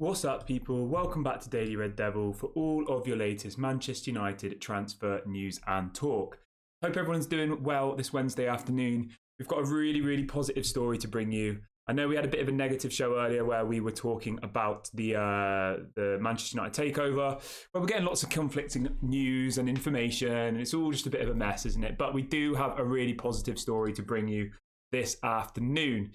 What's up, people? Welcome back to Daily Red Devil for all of your latest Manchester United transfer news and talk. Hope everyone's doing well this Wednesday afternoon. We've got a really positive story to bring you. I know we had a bit of a negative show earlier where we were talking about the Manchester United takeover, where we're getting lots of conflicting news and information, and it's all just a bit of a mess, isn't it? But we do have a really positive story to bring you this afternoon.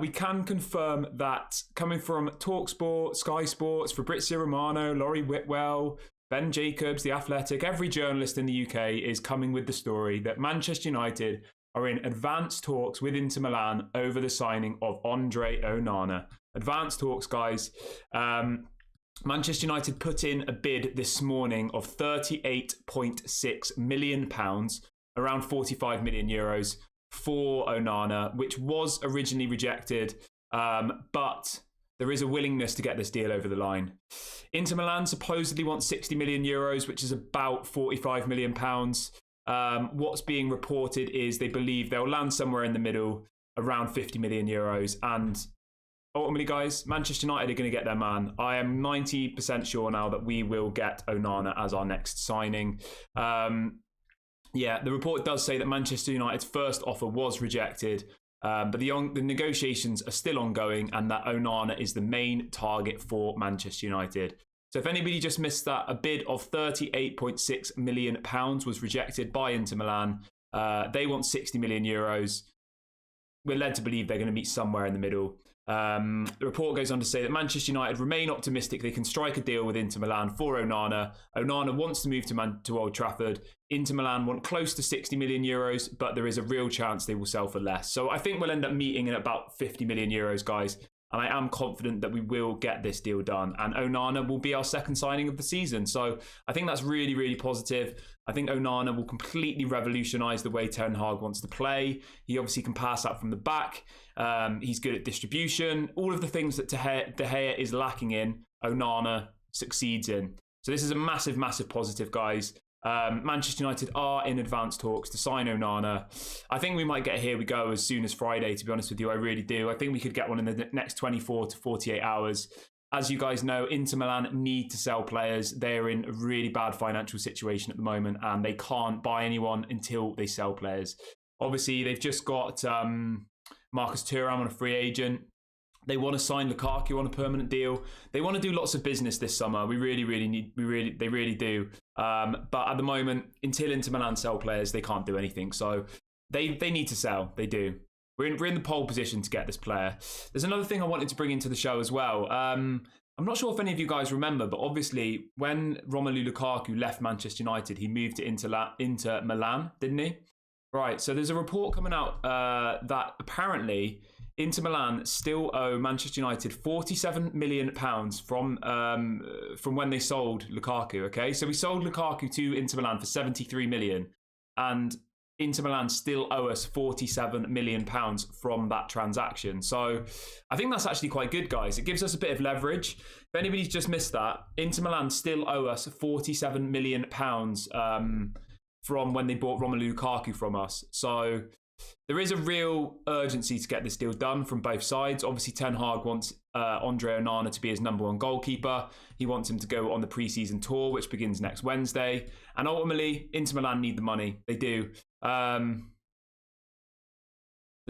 We can confirm that coming from TalkSport, Sky Sports, Fabrizio Romano, Laurie Whitwell, Ben Jacobs, The Athletic, every journalist in the UK is coming with the story that Manchester United are in advanced talks with Inter Milan over the signing of Andre ONANA. Advanced talks, guys. Manchester United put in a bid this morning of £38.6 million, around 45 million euros, for ONANA, which was originally rejected, but there is a willingness to get this deal over the line. Inter Milan supposedly wants 60 million euros, which is about 45 million pounds. What's being reported is they believe they'll land somewhere in the middle, around 50 million euros. And ultimately, guys, Manchester United are going to get their man. I am 90% sure now that we will get ONANA as our next signing. Yeah, the report does say that Manchester United's first offer was rejected, but the negotiations are still ongoing, and that ONANA is the main target for Manchester United. So if anybody just missed that, a bid of £38.6 million was rejected by Inter Milan. They want 60 million euros. We're led to believe they're going to meet somewhere in the middle. The report goes on to say that Manchester United remain optimistic they can strike a deal with Inter Milan for ONANA. ONANA wants to move to Old Trafford. Inter Milan want close to 60 million euros, but there is a real chance they will sell for less. So I think we'll end up meeting at about 50 million euros, guys. And I am confident that we will get this deal done. And ONANA will be our second signing of the season. So I think that's really positive. I think ONANA will completely revolutionise the way Ten Hag wants to play. He obviously can pass out from the back. He's good at distribution. All of the things that De Gea is lacking in, ONANA succeeds in. So this is a massive positive, guys. Manchester United are in advanced talks to sign ONANA. I think we might get a here we go as soon as Friday, to be honest with you. I really do. I think we could get one in the next 24 to 48 hours. As you guys know, Inter Milan need to sell players. They're in a really bad financial situation at the moment, and they can't buy anyone until they sell players. Obviously, they've just got Marcus Thuram on a free agent. They want to sign Lukaku on a permanent deal. They want to do lots of business this summer. They really do. But at the moment, until Inter Milan sell players, they can't do anything. So they need to sell. They do. We're in the pole position to get this player. There's another thing I wanted to bring into the show as well. I'm not sure if any of you guys remember, but obviously when Romelu Lukaku left Manchester United, he moved to Inter Milan, didn't he? Right. So there's a report coming out that apparently Inter Milan still owe Manchester United £47 million from when they sold Lukaku. Okay, so we sold Lukaku to Inter Milan for £73 million, and Inter Milan still owe us £47 million from that transaction. So I think that's actually quite good, guys. It gives us a bit of leverage. If anybody's just missed that, Inter Milan still owe us £47 million from when they bought Romelu Lukaku from us. So there is a real urgency to get this deal done from both sides. Obviously, Ten Hag wants Andre ONANA to be his number one goalkeeper. He wants him to go on the pre-season tour, which begins next Wednesday. And ultimately, Inter Milan need the money. They do. There's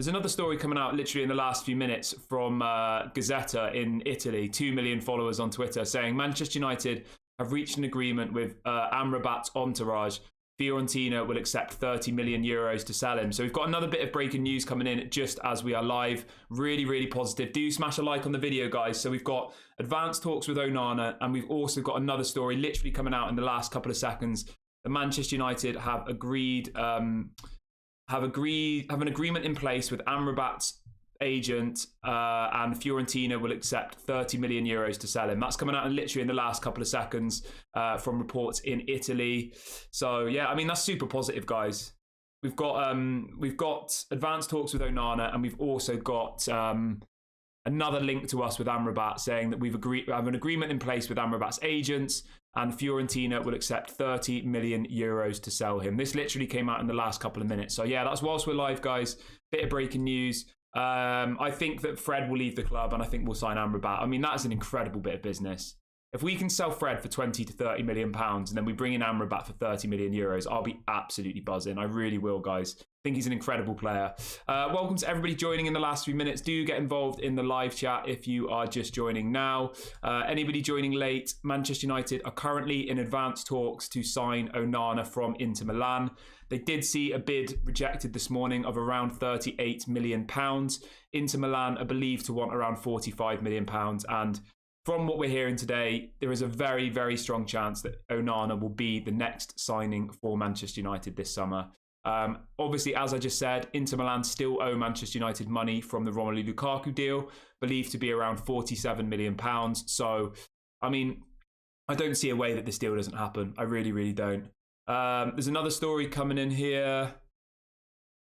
another story coming out literally in the last few minutes from Gazzetta in Italy, 2 million followers on Twitter, saying Manchester United have reached an agreement with Amrabat's entourage. Fiorentina will accept 30 million euros to sell him. So we've got another bit of breaking news coming in just as we are live. Really positive. Do smash a like on the video, guys. So we've got advanced talks with ONANA, and we've also got another story literally coming out in the last couple of seconds. The Manchester United have an agreement in place with Amrabat's agent, and Fiorentina will accept 30 million euros to sell him. That's coming out literally in the last couple of seconds from reports in Italy. So yeah, I mean, that's super positive, guys. We've got advanced talks with ONANA, and we've also got another link to us with Amrabat saying that we have an agreement in place with Amrabat's agents, and Fiorentina will accept 30 million euros to sell him. This literally came out in the last couple of minutes. So yeah, that's whilst we're live, guys. Bit of breaking news. I think that Fred will leave the club, and I think we'll sign Amrabat. I mean, that's an incredible bit of business. If we can sell Fred for 20 to 30 million pounds and then we bring in Amrabat for 30 million euros, I'll be absolutely buzzing. I really will, guys. I think he's an incredible player. Welcome to everybody joining in the last few minutes. Do get involved in the live chat if you are just joining now. Anybody joining late, Manchester United are currently in advanced talks to sign Onana from Inter Milan. They did see a bid rejected this morning of around £38 million. Inter Milan are believed to want around £45 million. And from what we're hearing today, there is a very, very strong chance that Onana will be the next signing for Manchester United this summer. Obviously, as I just said, Inter Milan still owe Manchester United money from the Romelu Lukaku deal, believed to be around £47 million. So, I mean, I don't see a way that this deal doesn't happen. I really, really don't. There's another story coming in here.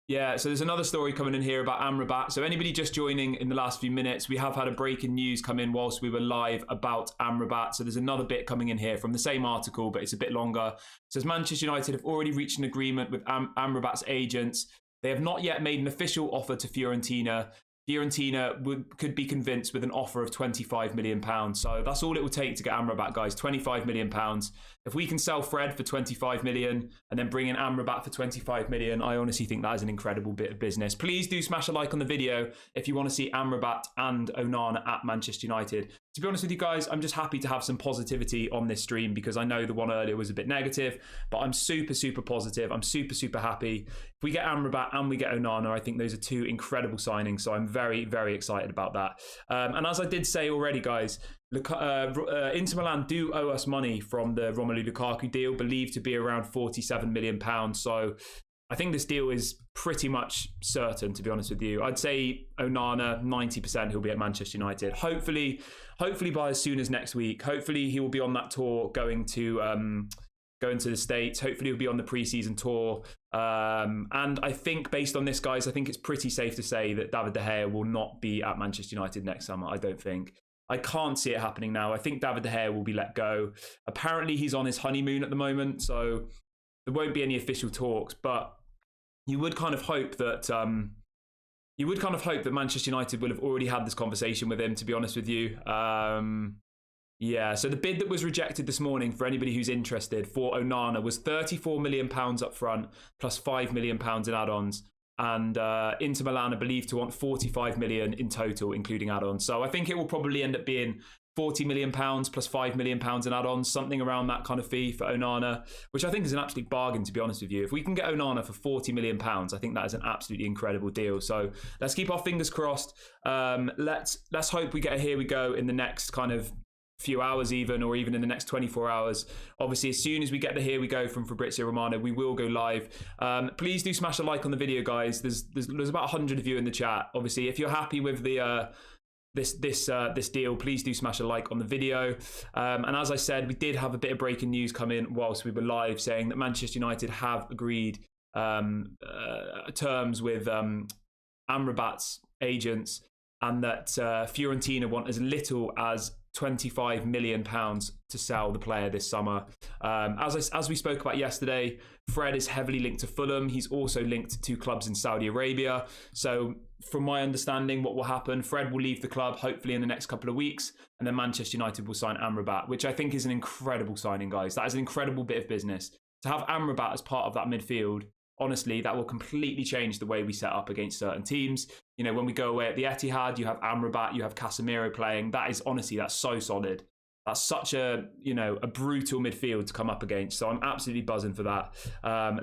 Yeah, so there's another story coming in here about Amrabat. So anybody just joining in the last few minutes, we have had a breaking news come in whilst we were live about Amrabat. So there's another bit coming in here from the same article, but it's a bit longer. It says Manchester United have already reached an agreement with Amrabat's agents. They have not yet made an official offer to Fiorentina. Fiorentina could be convinced with an offer of £25 million. So that's all it will take to get Amrabat, guys, £25 million. If we can sell Fred for £25 million and then bring in Amrabat for £25 million, I honestly think that is an incredible bit of business. Please do smash a like on the video if you want to see Amrabat and Onana at Manchester United. To be honest with you guys, I'm just happy to have some positivity on this stream because I know the one earlier was a bit negative, but I'm super, super positive. I'm super, super happy. If we get Amrabat and we get Onana, I think those are two incredible signings. So I'm very, very excited about that. And as I did say already, guys, Inter Milan do owe us money from the Romelu Lukaku deal, believed to be around £47 million. So I think this deal is pretty much certain, to be honest with you. I'd say Onana, 90% he'll be at Manchester United. Hopefully by as soon as next week. Hopefully he will be on that tour going to the States. Hopefully he'll be on the preseason tour. And I think based on this, guys, I think it's pretty safe to say that David De Gea will not be at Manchester United next summer. I don't think. I can't see it happening now. I think David De Gea will be let go. Apparently he's on his honeymoon at the moment, so there won't be any official talks, but you would kind of hope that Manchester United will have already had this conversation with him, to be honest with you. Yeah, so the bid that was rejected this morning, for anybody who's interested, for Onana was £34 million up front plus £5 million in add-ons. And Inter Milan are believed to want £45 million in total, including add-ons. So I think it will probably end up being £40 million plus £5 million in add-ons, something around that kind of fee for Onana, which I think is an absolute bargain, to be honest with you. If we can get Onana for £40 million, I think that is an absolutely incredible deal. So let's keep our fingers crossed. Let's hope we get a here we go in the next kind of few hours even, or even in the next 24 hours. Obviously, as soon as we get the here we go from Fabrizio Romano, we will go live. Please do smash a like on the video, guys. There's about 100 of you in the chat. Obviously, if you're happy with the this deal, please do smash a like on the video. And as I said, we did have a bit of breaking news come in whilst we were live, saying that Manchester United have agreed terms with Amrabat's agents, and that Fiorentina want as little as £25 million to sell the player this summer. As we spoke about yesterday, Fred is heavily linked to Fulham. He's also linked to clubs in Saudi Arabia. So from my understanding, what will happen, Fred will leave the club hopefully in the next couple of weeks, and then Manchester United will sign Amrabat, which I think is an incredible signing, guys. That is an incredible bit of business. To have Amrabat as part of that midfield, honestly, that will completely change the way we set up against certain teams. You know, when we go away at the Etihad, you have Amrabat, you have Casemiro playing. That is honestly, that's so solid. That's such a brutal midfield to come up against. So I'm absolutely buzzing for that.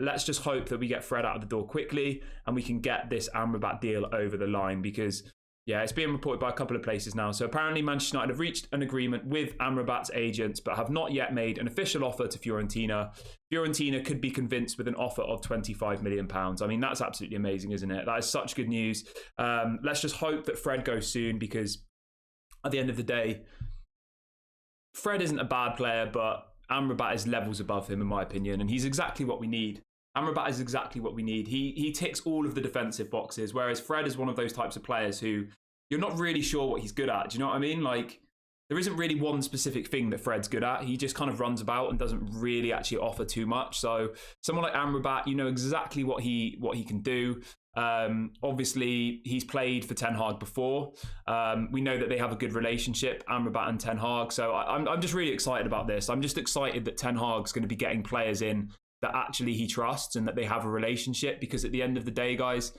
Let's just hope that we get Fred out of the door quickly and we can get this Amrabat deal over the line, because yeah, it's being reported by a couple of places now. So apparently Manchester United have reached an agreement with Amrabat's agents, but have not yet made an official offer to Fiorentina. Fiorentina could be convinced with an offer of £25 million. I mean, that's absolutely amazing, isn't it? That is such good news. Let's just hope that Fred goes soon, because at the end of the day, Fred isn't a bad player, but Amrabat is levels above him, in my opinion, and he's exactly what we need. Amrabat is exactly what we need. He ticks all of the defensive boxes, whereas Fred is one of those types of players who you're not really sure what he's good at. Do you know what I mean? Like, there isn't really one specific thing that Fred's good at. He just kind of runs about and doesn't really actually offer too much. So someone like Amrabat, you know exactly what he can do. Obviously, he's played for Ten Hag before. We know that they have a good relationship, Amrabat and Ten Hag. So I'm just really excited about this. I'm just excited that Ten Hag's going to be getting players in that actually he trusts and that they have a relationship. Because at the end of the day, guys,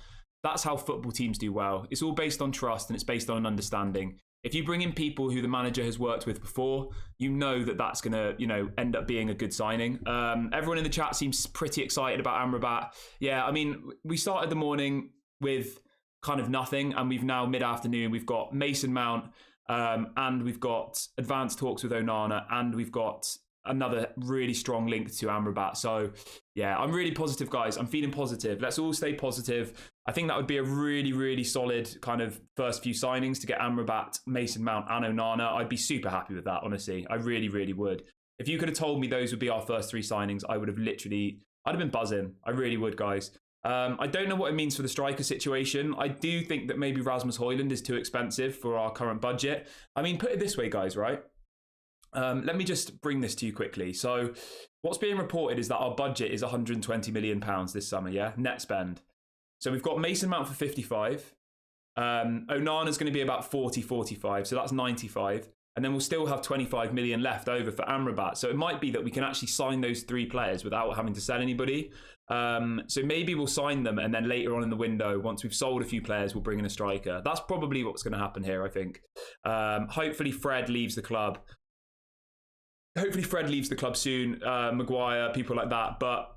that's how football teams do well. It's all based on trust and it's based on an understanding. If you bring in people who the manager has worked with before, you know that that's going to, end up being a good signing. Everyone in the chat seems pretty excited about Amrabat. Yeah, I mean, we started the morning with kind of nothing, and we've now mid-afternoon, we've got Mason Mount, and we've got advanced talks with Onana, and we've got another really strong link to Amrabat. So yeah, I'm really positive, guys. I'm feeling positive. Let's all stay positive. I think that would be a really, really solid kind of first few signings to get Amrabat, Mason Mount and Onana. I'd be super happy with that, honestly. I really, really would. If you could have told me those would be our first three signings, I'd have been buzzing. I really would, guys. I don't know what it means for the striker situation. I do think that maybe Rasmus Højlund is too expensive for our current budget. I mean, put it this way, guys, right? Let me just bring this to you quickly. So what's being reported is that our budget is £120 million this summer, yeah? Net spend. So we've got Mason Mount for 55. Onana's going to be about 40, 45. So that's 95. And then we'll still have 25 million left over for Amrabat. So it might be that we can actually sign those three players without having to sell anybody. So maybe we'll sign them, and then later on in the window, once we've sold a few players, we'll bring in a striker. That's probably what's going to happen here, I think. Hopefully Fred leaves the club. Hopefully Fred leaves the club soon, Maguire, people like that. But,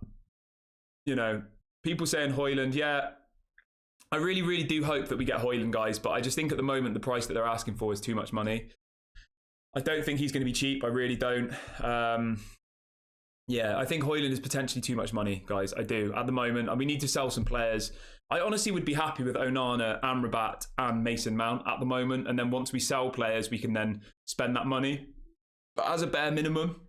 people saying Højlund, yeah, I really, really do hope that we get Højlund, guys. But I just think at the moment, the price that they're asking for is too much money. I don't think he's going to be cheap. I really don't. Yeah, I think Højlund is potentially too much money, guys. I do. At the moment, and we need to sell some players. I honestly would be happy with Onana, Amrabat and Mason Mount at the moment. And then once we sell players, we can then spend that money. But as a bare minimum,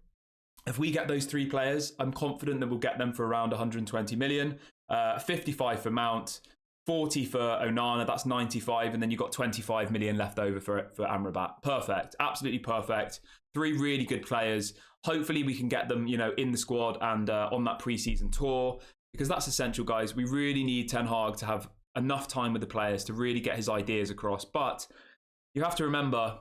if we get those three players, I'm confident that we'll get them for around 120 million. 55 for Mount, 40 for Onana, that's 95. And then you've got 25 million left over for Amrabat. Perfect. Absolutely perfect. Three really good players. Hopefully we can get them, in the squad and on that pre-season tour, because that's essential, guys. We really need Ten Hag to have enough time with the players to really get his ideas across. But you have to remember,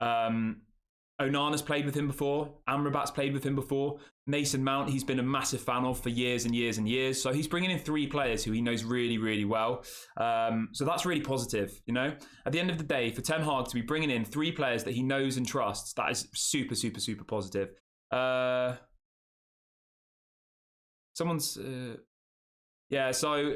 Onana's played with him before. Amrabat's played with him before. Mason Mount, he's been a massive fan of for years and years and years. So he's bringing in three players who he knows really, really well. So that's really positive, At the end of the day, for Ten Hag to be bringing in three players that he knows and trusts, that is super, super, super positive. Yeah, so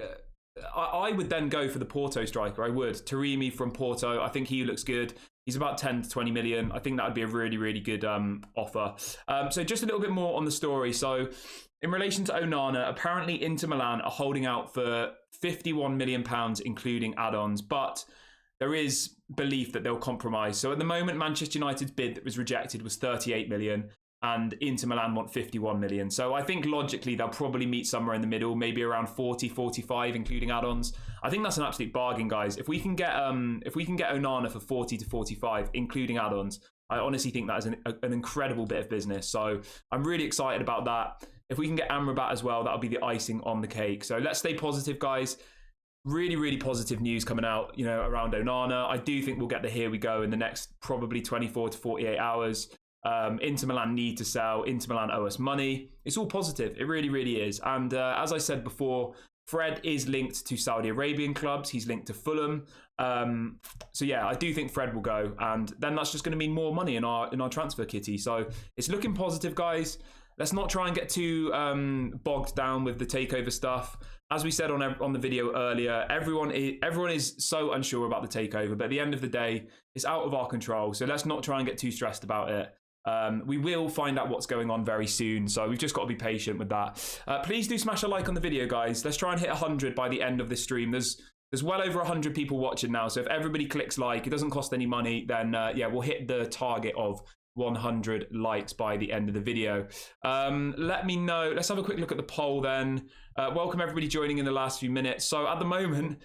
I would then go for the Porto striker. I would. Taremi from Porto. I think he looks good. He's about 10 to 20 million. I think that would be a really, really good offer. So just a little bit more on the story. So in relation to Onana, apparently Inter Milan are holding out for £51 million, including add-ons. But there is belief that they'll compromise. So at the moment, Manchester United's bid that was rejected was 38 million. And Inter Milan want 51 million. So I think logically they'll probably meet somewhere in the middle, maybe around 40, 45, including add-ons. I think that's an absolute bargain, guys. If we can get Onana for 40 to 45, including add-ons, I honestly think that is an incredible bit of business. So I'm really excited about that. If we can get Amrabat as well, that'll be the icing on the cake. So let's stay positive, guys. Really, really positive news coming out, around Onana. I do think we'll get the here we go in the next probably 24 to 48 hours. Inter Milan need to sell. Inter Milan owe us money. It's all positive. It really, really is. And as I said before, Fred is linked to Saudi Arabian clubs. He's linked to Fulham. So yeah, I do think Fred will go, and then that's just going to mean more money in our transfer kitty. So it's looking positive, guys. Let's not try and get too bogged down with the takeover stuff. As we said on the video earlier, everyone is so unsure about the takeover, but at the end of the day, it's out of our control. So let's not try and get too stressed about it. We will find out what's going on very soon, so we've just got to be patient with that. Please do smash a like on the video, guys. Let's try and hit 100 by the end of this stream. There's well over 100 people watching now, so if everybody clicks like, it doesn't cost any money, then yeah, we'll hit the target of 100 likes by the end of the video. Let me know. Let's have a quick look at the poll then. Welcome everybody joining in the last few minutes. So at the moment,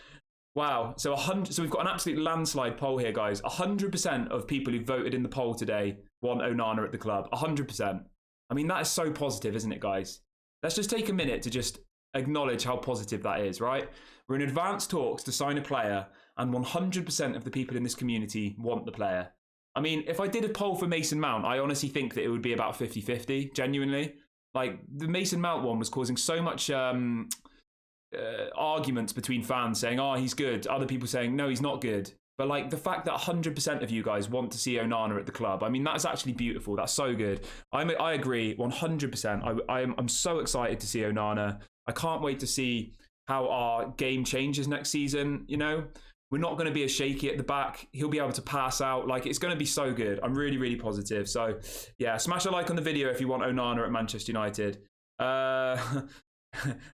wow, so we've got an absolute landslide poll here, guys. 100% of people who voted in the poll today want Onana at the club. 100%. I mean, that is so positive, isn't it, guys? Let's just take a minute to just acknowledge how positive that is, right? We're in advanced talks to sign a player, and 100% of the people in this community want the player. I mean, if I did a poll for Mason Mount, I honestly think that it would be about 50-50, genuinely. Like, the Mason Mount one was causing so much arguments between fans saying, oh, he's good. Other people saying, no, he's not good. But like the fact that 100% of you guys want to see ONANA at the club, I mean, that's actually beautiful. That's so good. I agree 100%. I'm so excited to see ONANA. I can't wait to see how our game changes next season. You know, we're not going to be as shaky at the back. He'll be able to pass out. Like, it's going to be so good. I'm really, really positive. So yeah, smash a like on the video if you want ONANA at Manchester United.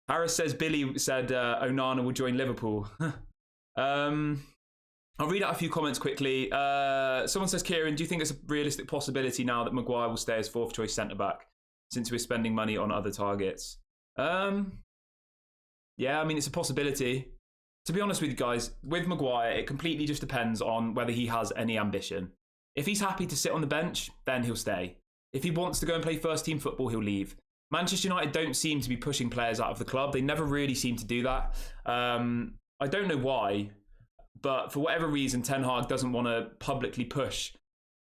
Harris says Billy said ONANA will join Liverpool. I'll read out a few comments quickly. Someone says, Kieran, do you think it's a realistic possibility now that Maguire will stay as fourth choice centre-back since we're spending money on other targets? Yeah, I mean, it's a possibility. To be honest with you guys, with Maguire, it completely just depends on whether he has any ambition. If he's happy to sit on the bench, then he'll stay. If he wants to go and play first team football, he'll leave. Manchester United don't seem to be pushing players out of the club. They never really seem to do that. I don't know why, but for whatever reason, Ten Hag doesn't want to publicly push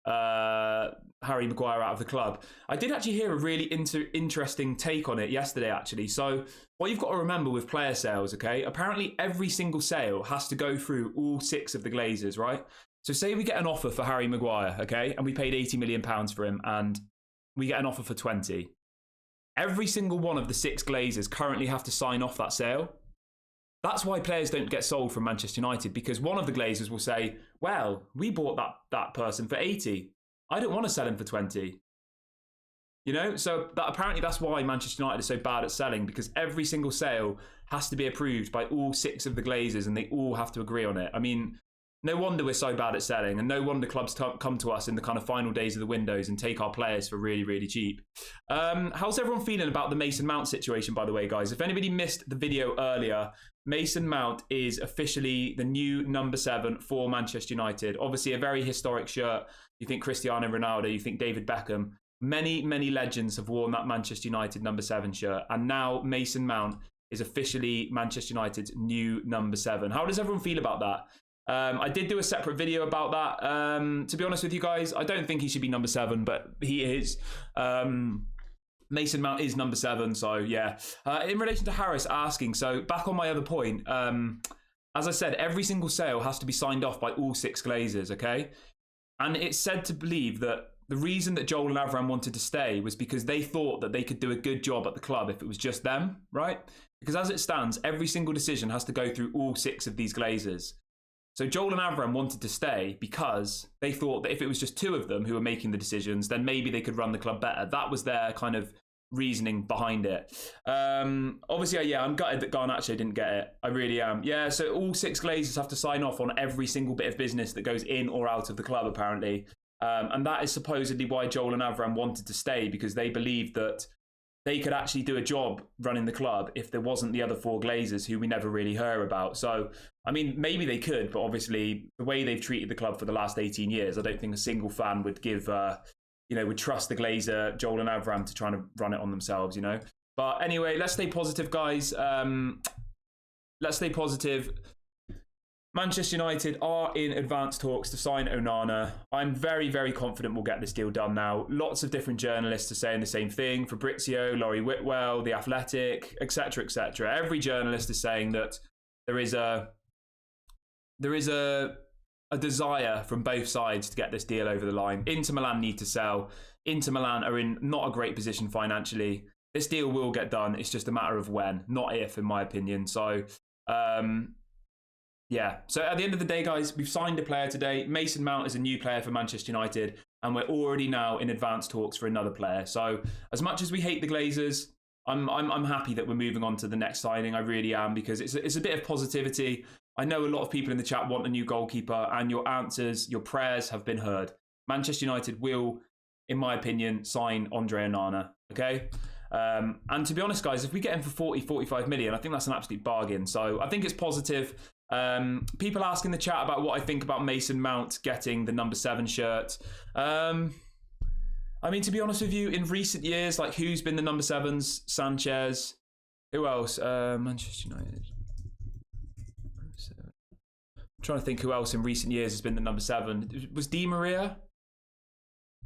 Harry Maguire out of the club. I did actually hear a really interesting take on it yesterday, actually. So what you've got to remember with player sales, okay? Apparently every single sale has to go through all 6 of the Glazers, right? So say we get an offer for Harry Maguire, okay? And we paid £80 million for him and we get an offer for 20. Every single one of the 6 Glazers currently have to sign off that sale. That's why players don't get sold from Manchester United, because one of the Glazers will say, well, we bought that person for 80. I don't want to sell him for 20. You know, so apparently that's why Manchester United is so bad at selling, because every single sale has to be approved by all 6 of the Glazers and they all have to agree on it. I mean, no wonder we're so bad at selling, and no wonder clubs come to us in the kind of final days of the windows and take our players for really, really cheap. How's everyone feeling about the Mason Mount situation, by the way, guys? If anybody missed the video earlier, Mason Mount is officially the new number 7 for Manchester United. Obviously, a very historic shirt. You think Cristiano Ronaldo, you think David Beckham. Many, many legends have worn that Manchester United number 7 shirt. And now Mason Mount is officially Manchester United's new number 7. How does everyone feel about that? I did do a separate video about that. To be honest with you guys, I don't think he should be number 7, but he is. Mason Mount is number 7, so yeah. In relation to Harris asking, so back on my other point, as I said, every single sale has to be signed off by all 6 Glazers, okay? And it's said to believe that the reason that Joel and Avram wanted to stay was because they thought that they could do a good job at the club if it was just them, right? Because as it stands, every single decision has to go through all 6 of these Glazers. So Joel and Avram wanted to stay because they thought that if it was just 2 of them who were making the decisions, then maybe they could run the club better. That was their kind of reasoning behind it. Obviously, yeah, I'm gutted that Garnacho didn't get it. I really am. Yeah, so all 6 Glazers have to sign off on every single bit of business that goes in or out of the club, apparently. And that is supposedly why Joel and Avram wanted to stay, because they believed that they could actually do a job running the club if there wasn't the other 4 Glazers who we never really heard about. So, I mean, maybe they could, but obviously the way they've treated the club for the last 18 years, I don't think a single fan would give, would trust the Glazer, Joel and Avram to try and run it on themselves, you know. But anyway, let's stay positive, guys. Let's stay positive. Manchester United are in advanced talks to sign ONANA. I'm very, very confident we'll get this deal done now. Lots of different journalists are saying the same thing. Fabrizio, Laurie Whitwell, The Athletic, etc., etc. Every journalist is saying that there is a desire from both sides to get this deal over the line. Inter Milan need to sell. Inter Milan are in not a great position financially. This deal will get done. It's just a matter of when, not if, in my opinion. So, yeah. So at the end of the day, guys, we've signed a player today. Mason Mount is a new player for Manchester United, and we're already now in advanced talks for another player. So as much as we hate the Glazers, I'm happy that we're moving on to the next signing. I really am, because it's a bit of positivity. I know a lot of people in the chat want a new goalkeeper, and your answers, your prayers have been heard. Manchester United will, in my opinion, sign Andre Onana, okay? And to be honest, guys, if we get him for 45 million, I think that's an absolute bargain. So I think it's positive. People ask in the chat about what I think about Mason Mount getting the number 7 shirt. I mean, to be honest with you, in recent years, like, who's been the number 7s? Sanchez, Who else? Manchester United. So, I'm trying to think who else in recent years has been the number 7. Was Di Maria?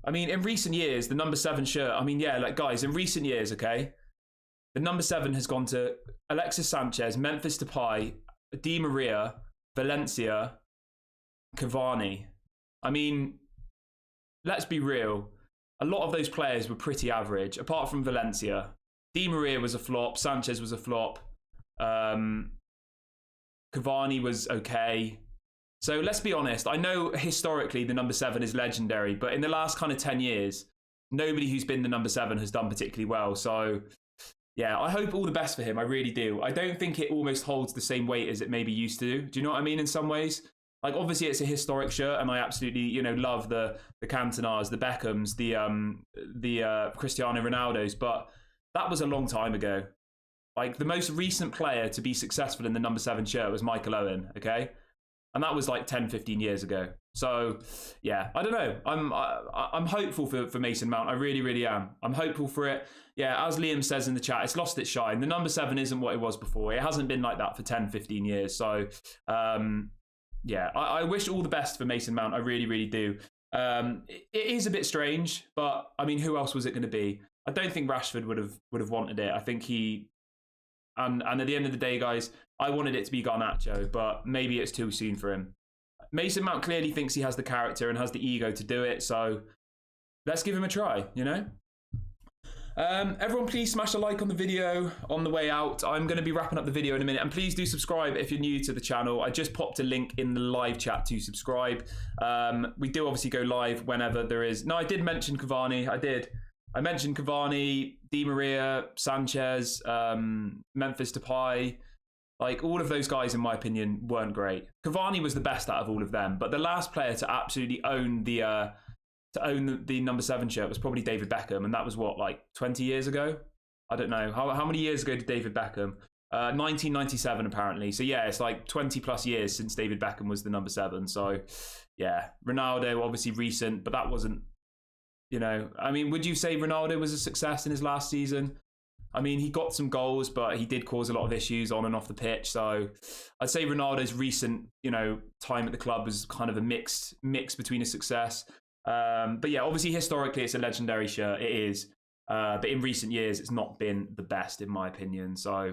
I mean, in recent years, the number 7 shirt. I mean, yeah, like guys, in recent years, okay, the number 7 has gone to Alexis Sanchez, Memphis Depay, Di Maria, Valencia, Cavani. I mean, let's be real. A lot of those players were pretty average, apart from Valencia. Di Maria was a flop. Sanchez was a flop. Cavani was okay. So let's be honest. I know historically the number 7 is legendary, but in the last kind of 10 years, nobody who's been the number 7 has done particularly well. So yeah, I hope all the best for him. I really do. I don't think it almost holds the same weight as it maybe used to. Do you know what I mean? In some ways, like obviously it's a historic shirt, and I absolutely love the Cantonars, the Beckhams, the Cristiano Ronaldos, but that was a long time ago. Like the most recent player to be successful in the number 7 shirt was Michael Owen. Okay. And that was like 10, 15 years ago. So, yeah, I don't know. I'm hopeful for Mason Mount. I really, really am. I'm hopeful for it. Yeah, as Liam says in the chat, it's lost its shine. The number 7 isn't what it was before. It hasn't been like that for 10, 15 years. So, yeah, I wish all the best for Mason Mount. I really, really do. It is a bit strange, but I mean, who else was it going to be? I don't think Rashford would have wanted it. I think he... And at the end of the day, guys, I wanted it to be Garnacho, but maybe it's too soon for him. Mason Mount clearly thinks he has the character and has the ego to do it, so let's give him a try, Everyone, please smash a like on the video on the way out. I'm going to be wrapping up the video in a minute, and please do subscribe if you're new to the channel. I just popped a link in the live chat to subscribe. We do obviously go live whenever there is... No, I did mention Cavani. I mentioned Cavani, Di Maria, Sanchez, Memphis Depay. Like, all of those guys, in my opinion, weren't great. Cavani was the best out of all of them, but the last player to absolutely own the number 7 shirt was probably David Beckham, and that was what, like 20 years ago? I don't know. How many years ago did David Beckham? 1997 apparently. So yeah, it's like 20 plus years since David Beckham was the number 7. So yeah, Ronaldo obviously recent, but that wasn't. I mean, would you say Ronaldo was a success in his last season? I mean, he got some goals, but he did cause a lot of issues on and off the pitch. So I'd say Ronaldo's recent, time at the club was kind of a mix between a success. But yeah, obviously historically it's a legendary shirt. It is. But in recent years, it's not been the best, in my opinion. So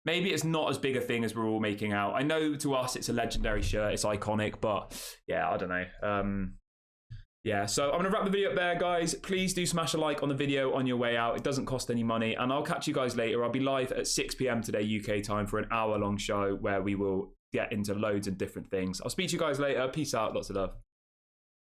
maybe it's not as big a thing as we're all making out. I know to us it's a legendary shirt. It's iconic, but yeah, I don't know. Yeah, so I'm going to wrap the video up there, guys. Please do smash a like on the video on your way out. It doesn't cost any money. And I'll catch you guys later. I'll be live at 6 p.m. today, UK time, for an hour-long show where we will get into loads of different things. I'll speak to you guys later. Peace out. Lots of love.